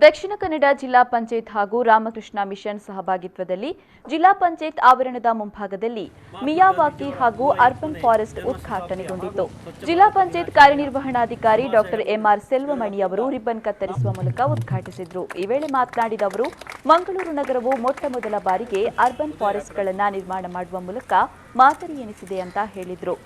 ದಕ್ಷಿಣ ಕನ್ನಡ ಜಿಲ್ಲಾ ಪಂಚಾಯತ್ ಹಾಗೂ ರಾಮಕೃಷ್ಣ ಮಿಷನ್ ಸಹಭಾಗಿತ್ವದಲ್ಲಿ ಜಿಲ್ಲಾ ಪಂಚಾಯತ್ ಆವರಣದ ಮುಂಭಾಗದಲ್ಲಿ ಮಿಯಾವಾಕಿ ಹಾಗೂ ಅರ್ಬನ್ ಫಾರೆಸ್ಟ್ ಉದ್ಘಾಟನೆಗೊಂಡಿತು. ಜಿಲ್ಲಾ ಪಂಚಾಯತ್ ಕಾರ್ಯನಿರ್ವಹಣಾಧಿಕಾರಿ ಡಾಕ್ಟರ್ ಎಂಆರ್ ಸೆಲ್ವಮಣಿ ಅವರು ರಿಬ್ಬನ್ ಕತ್ತರಿಸುವ ಮೂಲಕ ಉದ್ಘಾಟಿಸಿದರು. ಈ ವೇಳೆ ಮಾತನಾಡಿದ ಅವರು, ಮಂಗಳೂರು ನಗರವು ಮೊಟ್ಟಮೊದಲ ಬಾರಿಗೆ ಅರ್ಬನ್ ಫಾರೆಸ್ಟ್ಗಳನ್ನು ನಿರ್ಮಾಣ ಮಾಡುವ ಮೂಲಕ ಮಾದರಿ ಎನಿಸಿದೆ ಅಂತ ಹೇಳಿದರು.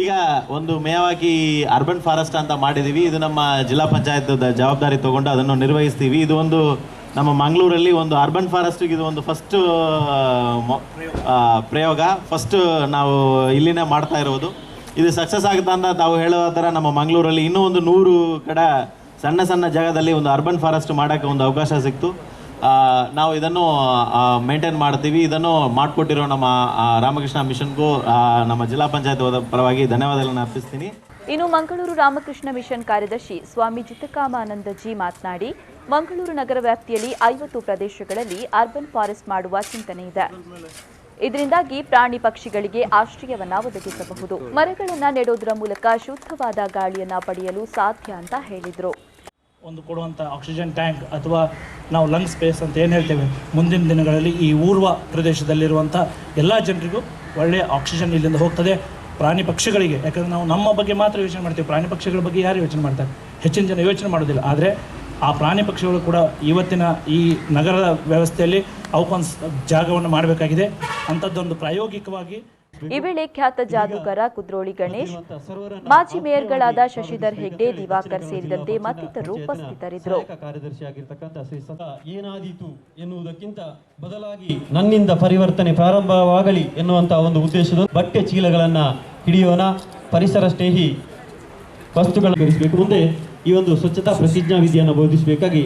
ಈಗ ಒಂದು ಮೇಯವಾಗಿ ಅರ್ಬನ್ ಫಾರೆಸ್ಟ್ ಅಂತ ಮಾಡಿದ್ದೀವಿ. ಇದು ನಮ್ಮ ಜಿಲ್ಲಾ ಪಂಚಾಯತ್ ಜವಾಬ್ದಾರಿ ತಗೊಂಡು ಅದನ್ನು ನಿರ್ವಹಿಸ್ತೀವಿ. ಇದು ಒಂದು ನಮ್ಮ ಮಂಗಳೂರಲ್ಲಿ ಒಂದು ಅರ್ಬನ್ ಫಾರೆಸ್ಟಿಗೆ ಇದು ಒಂದು ಫಸ್ಟ್ ಪ್ರಯೋಗ, ಫಸ್ಟ್ ನಾವು ಇಲ್ಲಿನೇ ಮಾಡ್ತಾ ಇರೋದು. ಇದು ಸಕ್ಸಸ್ ಆಗುತ್ತೆ ಅಂತ ತಾವು ಹೇಳೋ ಥರ ನಮ್ಮ ಮಂಗಳೂರಲ್ಲಿ ಇನ್ನೂ ಒಂದು 100 ಕಡೆ ಸಣ್ಣ ಸಣ್ಣ ಜಾಗದಲ್ಲಿ ಒಂದು ಅರ್ಬನ್ ಫಾರೆಸ್ಟ್ ಮಾಡೋಕ್ಕೆ ಒಂದು ಅವಕಾಶ ಸಿಕ್ತು. ನಾವು ಇದನ್ನು ಮೇಂಟೈನ್ ಮಾಡ್ತೀವಿ. ಇದನ್ನು ಮಾಡಿಕೊಟ್ಟಿರೋ ನಮ್ಮ ರಾಮಕೃಷ್ಣ ಮಿಷನ್ಗೂ ನಮ್ಮ ಜಿಲ್ಲಾ ಪಂಚಾಯತ್ ಪರವಾಗಿ ಧನ್ಯವಾದಗಳನ್ನು ಅರ್ಪಿಸ್ತೀನಿ. ಇನ್ನು ಮಂಗಳೂರು ರಾಮಕೃಷ್ಣ ಮಿಷನ್ ಕಾರ್ಯದರ್ಶಿ ಸ್ವಾಮಿ ಜಿತಕಾಮಾನಂದಜಿ ಮಾತನಾಡಿ, ಮಂಗಳೂರು ನಗರ ವ್ಯಾಪ್ತಿಯಲ್ಲಿ 50 ಪ್ರದೇಶಗಳಲ್ಲಿ ಅರ್ಬನ್ ಫಾರೆಸ್ಟ್ ಮಾಡುವ ಚಿಂತನೆ ಇದೆ. ಇದರಿಂದಾಗಿ ಪ್ರಾಣಿ ಪಕ್ಷಿಗಳಿಗೆ ಆಶ್ರಯವನ್ನ ಒದಗಿಸಬಹುದು. ಮರಗಳನ್ನು ನೆಡೋದರ ಮೂಲಕ ಶುದ್ಧವಾದ ಗಾಳಿಯನ್ನ ಪಡೆಯಲು ಸಾಧ್ಯ ಅಂತ ಹೇಳಿದರು. ಒಂದು ಕೊಡುವಂಥ ಆಕ್ಸಿಜನ್ ಟ್ಯಾಂಕ್ ಅಥವಾ ನಾವು ಲಂಗ್ ಸ್ಪೇಸ್ ಅಂತ ಏನು ಹೇಳ್ತೇವೆ, ಮುಂದಿನ ದಿನಗಳಲ್ಲಿ ಈ ಊರ್ವ ಪ್ರದೇಶದಲ್ಲಿರುವಂಥ ಎಲ್ಲ ಜನರಿಗೂ ಒಳ್ಳೆಯ ಆಕ್ಸಿಜನ್ ಇಲ್ಲಿಂದ ಹೋಗ್ತದೆ. ಪ್ರಾಣಿ ಪಕ್ಷಿಗಳಿಗೆ, ಯಾಕಂದರೆ ನಾವು ನಮ್ಮ ಬಗ್ಗೆ ಮಾತ್ರ ಯೋಚನೆ ಮಾಡ್ತೀವಿ, ಪ್ರಾಣಿ ಪಕ್ಷಿಗಳ ಬಗ್ಗೆ ಯಾರು ಯೋಚನೆ ಮಾಡ್ತಾರೆ? ಹೆಚ್ಚಿನ ಜನ ಯೋಚನೆ ಮಾಡೋದಿಲ್ಲ. ಆದರೆ ಆ ಪ್ರಾಣಿ ಪಕ್ಷಿಗಳು ಕೂಡ ಇವತ್ತಿನ ಈ ನಗರದ ವ್ಯವಸ್ಥೆಯಲ್ಲಿ ಅವಕ್ಕೊಂದು ಜಾಗವನ್ನು ಮಾಡಬೇಕಾಗಿದೆ. ಅಂಥದ್ದೊಂದು ಪ್ರಾಯೋಗಿಕವಾಗಿ ಈ ವೇಳೆ ಖ್ಯಾತ ಜಾದೂಗಾರ ಕುದ್ರೋಳಿ ಗಣೇಶ್, ಮಾಜಿ ಮೇಯರ್ಗಳಾದ ಶಶಿಧರ್ ಹೆಗ್ಡೆ, ದಿವಾಕರ್ ಸೇರಿದಂತೆ ಮತ್ತಿತರರು ಉಪಸ್ಥಿತರಿದ್ದರು. ಏನಾದೀತು ಎನ್ನುವುದಕ್ಕಿಂತ ಬದಲಾಗಿ ನನ್ನಿಂದ ಪರಿವರ್ತನೆ ಪ್ರಾರಂಭವಾಗಲಿ ಎನ್ನುವಂತಹ ಒಂದು ಉದ್ದೇಶದ ಬಟ್ಟೆ ಚೀಲಗಳನ್ನ ಹಿಡಿಯೋಣ, ಪರಿಸರ ಸ್ನೇಹಿ ವಸ್ತುಗಳನ್ನು ಬೆಳೆಸಬೇಕು. ಮುಂದೆ ಈ ಒಂದು ಸ್ವಚ್ಛತಾ ಪ್ರತಿಜ್ಞಾ ವಿಧಿಯನ್ನು ಬೋಧಿಸಬೇಕಾಗಿ